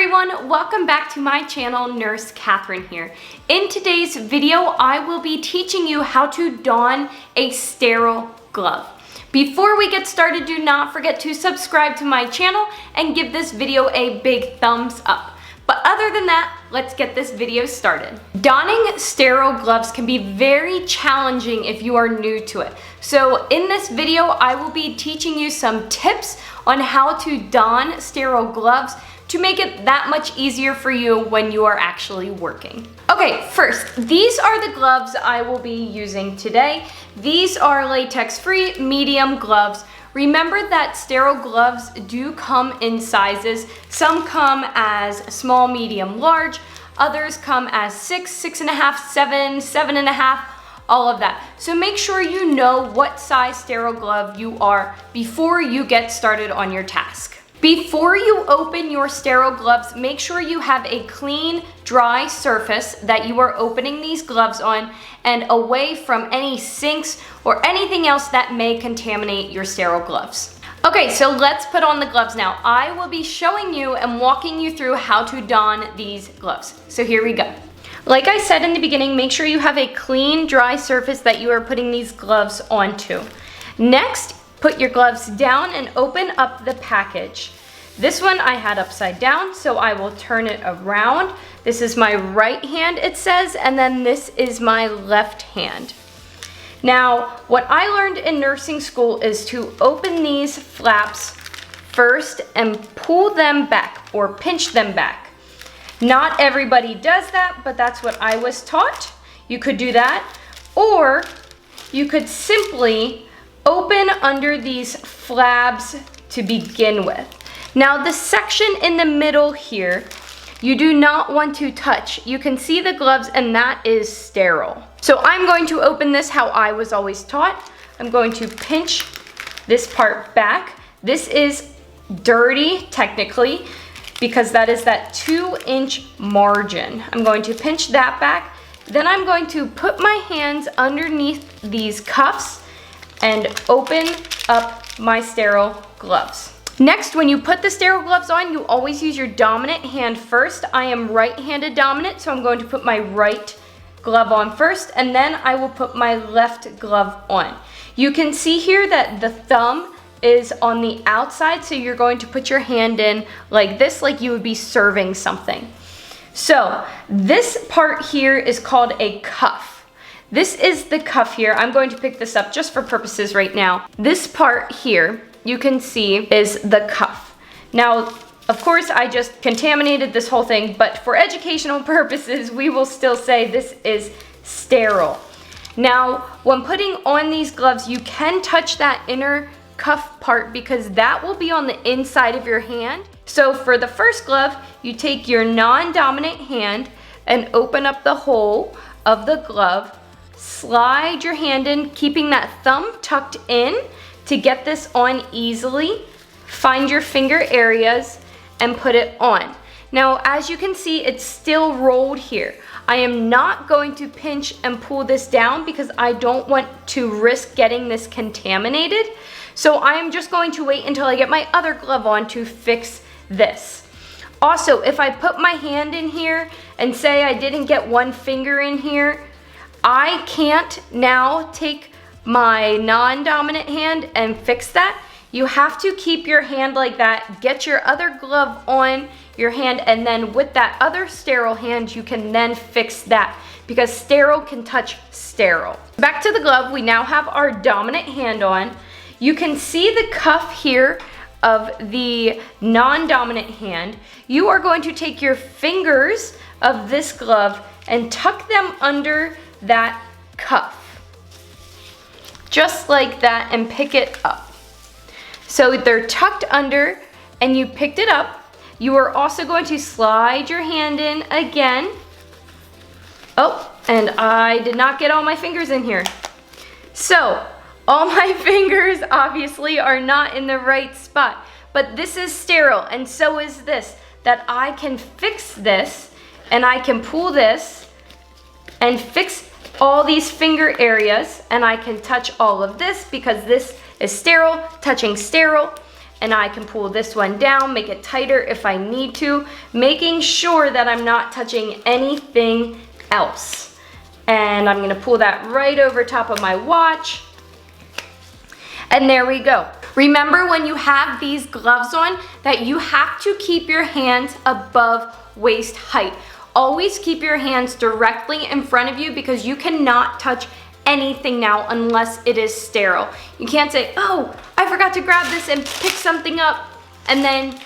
everyone, welcome back to my channel. Nurse Katherine here. In today's video, I will be teaching you how to don a sterile glove. Before we get started, do not forget to subscribe to my channel and give this video a big thumbs up. But other than that, let's get this video started. Donning sterile gloves can be very challenging if you are new to it. So in this video, I will be teaching you some tips on how to don sterile gloves to make it that much easier for you when you are actually working. Okay, first, these are the gloves I will be using today. These are latex-free medium gloves. Remember that sterile gloves do come in sizes. Some come as small, medium, large. Others come as 6, 6.5, 7, 7.5, all of that. So make sure you know what size sterile glove you are before you get started on your task. Before you open your sterile gloves, make sure you have a clean, dry surface that you are opening these gloves on and away from any sinks or anything else that may contaminate your sterile gloves. Okay, so let's put on the gloves now. I will be showing you and walking you through how to don these gloves. So here we go. Like I said in the beginning, make sure you have a clean, dry surface that you are putting these gloves onto. Next, put your gloves down and open up the package. This one I had upside down, so I will turn it around. This is my right hand, it says, and then this is my left hand. Now, what I learned in nursing school is to open these flaps first and pull them back or pinch them back. Not everybody does that, but that's what I was taught. You could do that, or you could simply open under these flabs to begin with. Now the section in the middle here, you do not want to touch. You can see the gloves and that is sterile. So I'm going to open this how I was always taught. I'm going to pinch this part back. This is dirty technically because that is that 2-inch margin. I'm going to pinch that back. Then I'm going to put my hands underneath these cuffs and open up my sterile gloves. Next, when you put the sterile gloves on, you always use your dominant hand first. I am right-handed dominant, so I'm going to put my right glove on first, and then I will put my left glove on. You can see here that the thumb is on the outside, so you're going to put your hand in like this, like you would be serving something. So this part here is called a cuff. This is the cuff here. I'm going to pick this up just for purposes right now. This part here, you can see, is the cuff. Now, of course, I just contaminated this whole thing, but for educational purposes, we will still say this is sterile. Now, when putting on these gloves, you can touch that inner cuff part because that will be on the inside of your hand. So for the first glove, you take your non-dominant hand and open up the hole of the glove, slide your hand in, keeping that thumb tucked in to get this on easily. Find your finger areas and put it on. Now, as you can see, it's still rolled here. I am not going to pinch and pull this down because I don't want to risk getting this contaminated. So I am just going to wait until I get my other glove on to fix this. Also, if I put my hand in here and say I didn't get one finger in here, I can't now take my non-dominant hand and fix that. You have to keep your hand like that, get your other glove on your hand, and then with that other sterile hand, you can then fix that because sterile can touch sterile. Back to the glove, we now have our dominant hand on. You can see the cuff here of the non-dominant hand. You are going to take your fingers of this glove and tuck them under that cuff. Just like that, and pick it up. So they're tucked under and you picked it up. You are also going to slide your hand in again. Oh, and I did not get all my fingers in here. So all my fingers obviously are not in the right spot, but this is sterile and so is this, that I can fix this and I can pull this and fix all these finger areas, and I can touch all of this because this is sterile, touching sterile, and I can pull this one down, make it tighter if I need to, making sure that I'm not touching anything else. And I'm gonna pull that right over top of my watch. And there we go. Remember when you have these gloves on that you have to keep your hands above waist height. Always keep your hands directly in front of you because you cannot touch anything now unless it is sterile. You can't say, oh, I forgot to grab this and pick something up, and then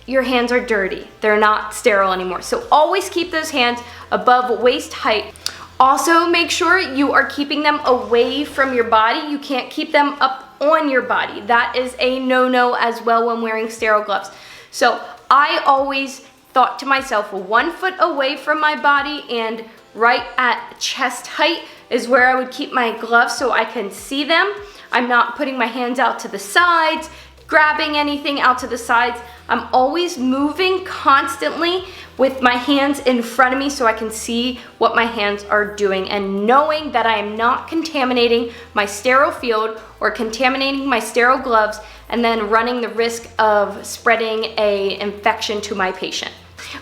your hands are dirty. They're not sterile anymore. So always keep those hands above waist height. Also, make sure you are keeping them away from your body. You can't keep them up on your body. That is a no-no as well when wearing sterile gloves. So I always thought to myself, 1 foot away from my body and right at chest height is where I would keep my gloves so I can see them. I'm not putting my hands out to the sides, grabbing anything out to the sides. I'm always moving constantly with my hands in front of me so I can see what my hands are doing, and knowing that I am not contaminating my sterile field or contaminating my sterile gloves and then running the risk of spreading an infection to my patient.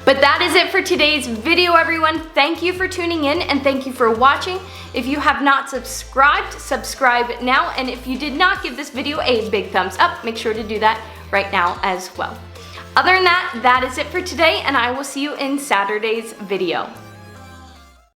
But that is it for today's video, everyone. Thank you for tuning in and thank you for watching. If you have not subscribed, subscribe now. And if you did not give this video a big thumbs up, make sure to do that right now as well. Other than that, that is it for today, and I will see you in Saturday's video.